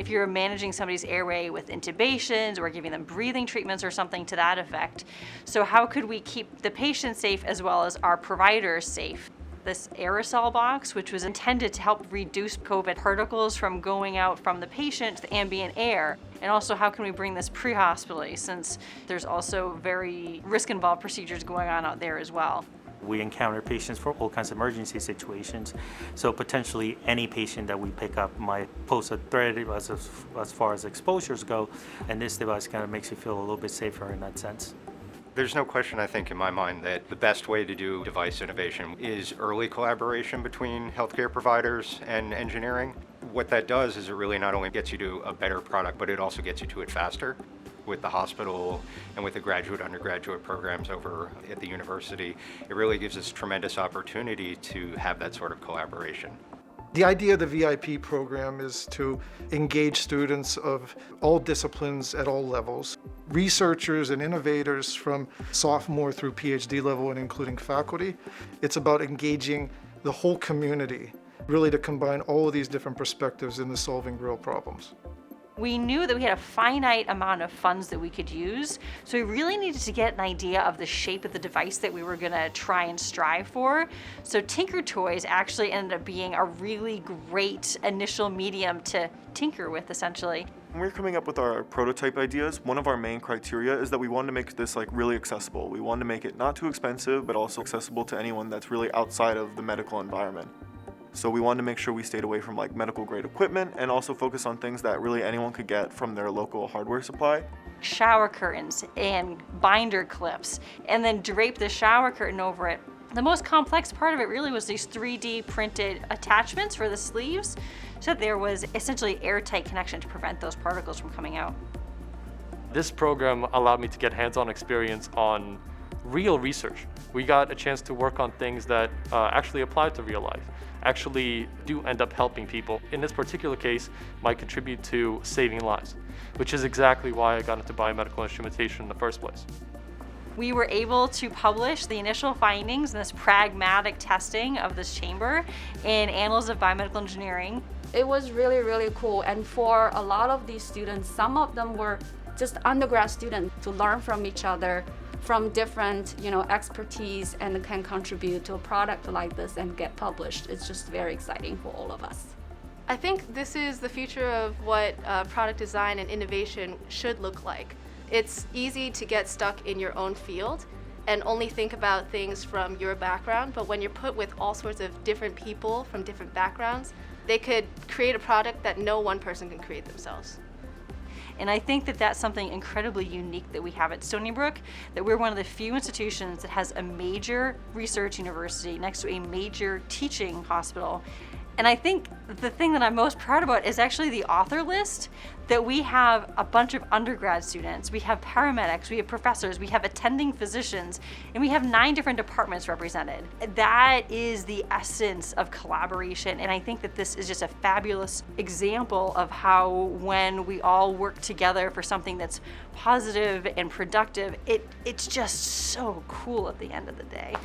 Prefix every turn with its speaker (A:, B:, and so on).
A: if you're managing somebody's airway with intubations or giving them breathing treatments or something to that effect. So how could we keep the patient safe as well as our providers safe? This aerosol box, which was intended to help reduce COVID particles from going out from the patient to the ambient air. And also, how can we bring this pre-hospitally, since there's also very risk-involved procedures going on out there as well.
B: We encounter patients for all kinds of emergency situations, so potentially any patient that we pick up might pose a threat as far as exposures go, and this device kind of makes you feel a little bit safer in that sense.
C: There's no question, I think, in my mind that the best way to do device innovation is early collaboration between healthcare providers and engineering. What that does is it really not only gets you to a better product, but it also gets you to it faster. With the hospital and with the graduate, undergraduate programs over at the university, it really gives us tremendous opportunity to have that sort of collaboration.
D: The idea of the VIP program is to engage students of all disciplines at all levels, researchers and innovators from sophomore through PhD level and including faculty. It's about engaging the whole community, really to combine all of these different perspectives into solving real problems.
A: We knew that we had a finite amount of funds that we could use, so we really needed to get an idea of the shape of the device that we were going to try and strive for. So Tinker Toys actually ended up being a really great initial medium to tinker with, essentially.
E: When we're coming up with our prototype ideas, one of our main criteria is that we wanted to make this really accessible. We wanted to make it not too expensive, but also accessible to anyone that's really outside of the medical environment. So we wanted to make sure we stayed away from medical grade equipment and also focus on things that really anyone could get from their local hardware supply.
A: Shower curtains and binder clips, and then drape the shower curtain over it. The most complex part of it really was these 3D printed attachments for the sleeves, so there was essentially airtight connection to prevent those particles from coming out.
F: This program allowed me to get hands-on experience on real research. We got a chance to work on things that actually apply to real life, actually do end up helping people. In this particular case, might contribute to saving lives, which is exactly why I got into biomedical instrumentation in the first place.
A: We were able to publish the initial findings in this pragmatic testing of this chamber in Annals of Biomedical Engineering.
G: It was really, really cool. And for a lot of these students, some of them were just undergrad students to learn from each other, from different expertise, and can contribute to a product like this and get published. It's just very exciting for all of us.
H: I think this is the future of what product design and innovation should look like. It's easy to get stuck in your own field and only think about things from your background, but when you're put with all sorts of different people from different backgrounds, they could create a product that no one person can create themselves.
A: And I think that that's something incredibly unique that we have at Stony Brook, that we're one of the few institutions that has a major research university next to a major teaching hospital. And I think the thing that I'm most proud about is actually the author list, that we have a bunch of undergrad students, we have paramedics, we have professors, we have attending physicians, and we have 9 different departments represented. That is the essence of collaboration, and I think that this is just a fabulous example of how when we all work together for something that's positive and productive, it's just so cool at the end of the day.